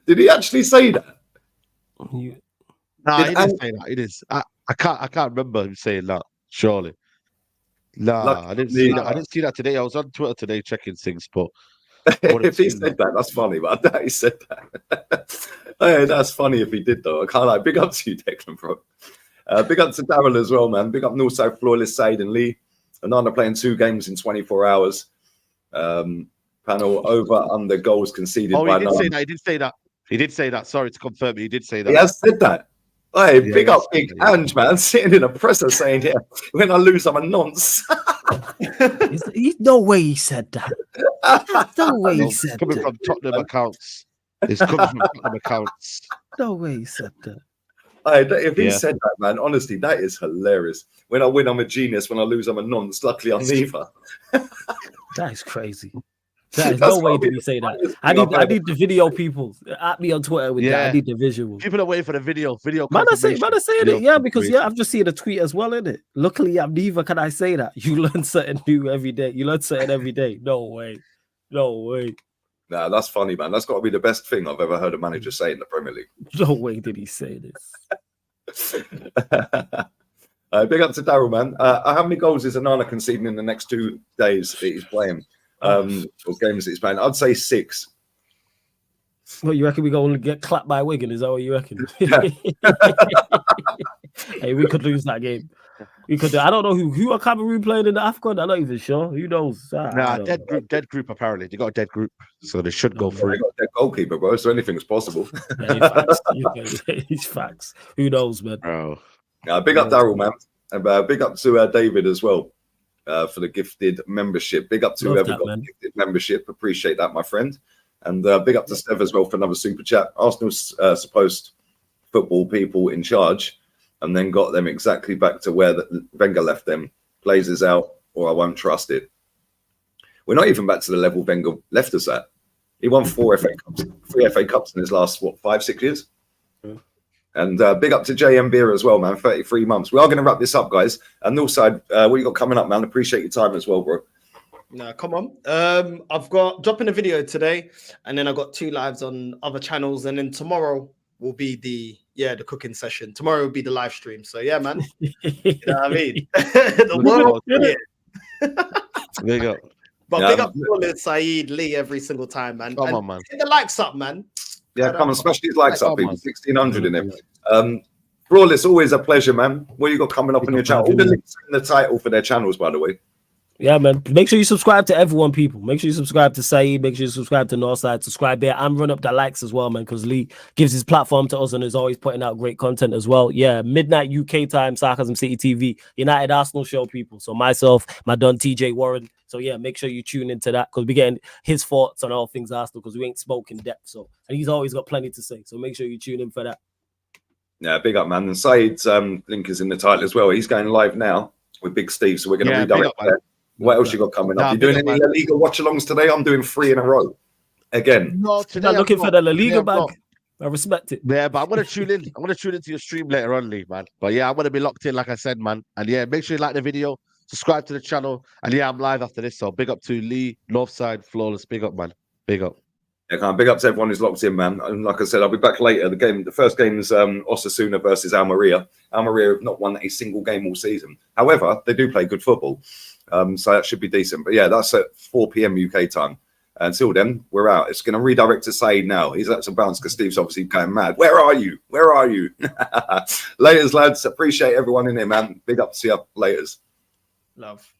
Did he actually say that? No, he didn't say that. It is. I can't remember him saying that. Surely. I didn't see that. I didn't see that today. I was on Twitter today checking things, but if he said that, that's funny. But I doubt he said that. Hey, that's funny if he did, though. I can't lie. Big up to you, Declan, bro. Big up to Darryl as well, man. Big up North South Flawless, Said and Lee. Ananda playing 2 games in 24 hours. Panel over under goals conceded. Oh, he did say that. He did say that. He did say that. Sorry to confirm. He did say that. He has said that. Hey, big up, Big Ange, man, sitting in a presser saying, "Yeah, when I lose, I'm a nonce." No way he said that. No way he said that. Coming from Tottenham accounts. It's coming from Tottenham accounts. No way he said that. If he said that, man, honestly, that is hilarious. When I win, I'm a genius. When I lose, I'm a nonce. Luckily, I'm neither. That is crazy. There's no way did he say that. I need the video people at me on Twitter with that. I need the visual. People are waiting for the video. Man, I saying it. Yeah, because I've just seen a tweet as well, innit? Luckily, I'm neither. Can I say that? You learn something new every day. You learn something every day. No way. Nah, that's funny, man. That's got to be the best thing I've ever heard a manager say in the Premier League. No way did he say this. Big up to Darryl, man. How many goals is Onana conceding in the next 2 days that he's playing? Or games that he's playing? I'd say 6. Well, you reckon we go and get clapped by Wigan? Is that what you reckon? Hey, we could lose that game. We could. I don't know who are Cameroon playing in the AFCON. I'm not even sure. Who knows? Dead group. Apparently, they got a dead group, so they should go through. They got a dead goalkeeper, bro. So anything's possible. It's facts. Who knows, man? Oh. Big up Darryl, man. And big up to David as well. for the gifted membership. Big up to Love whoever that, got man. the gifted membership. Appreciate that, my friend. And big up to Steph as well for another super chat. Arsenal's supposed football people in charge, and then got them exactly back to where Wenger left them. Blazers out, or I won't trust it. We're not even back to the level Wenger left us at. He won 3 FA Cups in his last, 5-6 years? Yeah. And big up to JM Beer as well, man. 33 months. We are going to wrap this up, guys. And Northside, what you got coming up, man? Appreciate your time as well, bro. No, come on. I've got dropping a video today, and then I've got 2 lives on other channels, and then tomorrow will be the cooking session. Tomorrow will be the live stream. So yeah, man. You know what I mean? The world. There you go. But Yeah, big up to Saeed, Lee every single time, man. Come on, man. Get the likes up, man. Yeah, come on, smash these likes up, Come people. on. 1,600 in it. Flawless, always a pleasure, man. What you got coming up on your channel? All the links in the title for their channels, by the way. Yeah, man. Make sure you subscribe to everyone, people. Make sure you subscribe to Saeed. Make sure you subscribe to Northside. Subscribe there and run up the likes as well, man, because Lee gives his platform to us and is always putting out great content as well. Yeah, midnight UK time, Sarcasm City TV, United Arsenal show, people. So myself, my Don TJ Warren. So yeah, make sure you tune into that because we're getting his thoughts on all things Arsenal because we ain't spoke in depth. So, and he's always got plenty to say. So make sure you tune in for that. Yeah, big up, man. And Saeed's link is in the title as well. He's going live now with Big Steve, so we're going to redirect there. What else you got coming up? You doing any La Liga watch-alongs today? I'm doing 3 in a row. Again. No, today I'm looking for the La Liga bag. not. I respect it. Yeah, but I'm gonna tune in. I'm gonna tune into your stream later on, Lee, man. But yeah, I'm gonna be locked in, like I said, man. And yeah, make sure you like the video, subscribe to the channel, and yeah, I'm live after this. So big up to Lee, Northside, Flawless. Big up, man. Big up. Yeah, big up to everyone who's locked in, man. And like I said, I'll be back later. The first game is Osasuna versus Almeria. Almeria have not won a single game all season. However, they do play good football, so that should be decent. But yeah, that's at 4 p.m. UK time. Until then, we're out. It's going to redirect to Saeed now. He's at some bounce because Steve's obviously going mad. Where are you? Where are you? Laters, lads. Appreciate everyone in here, man. Big up to you. Laters. Love.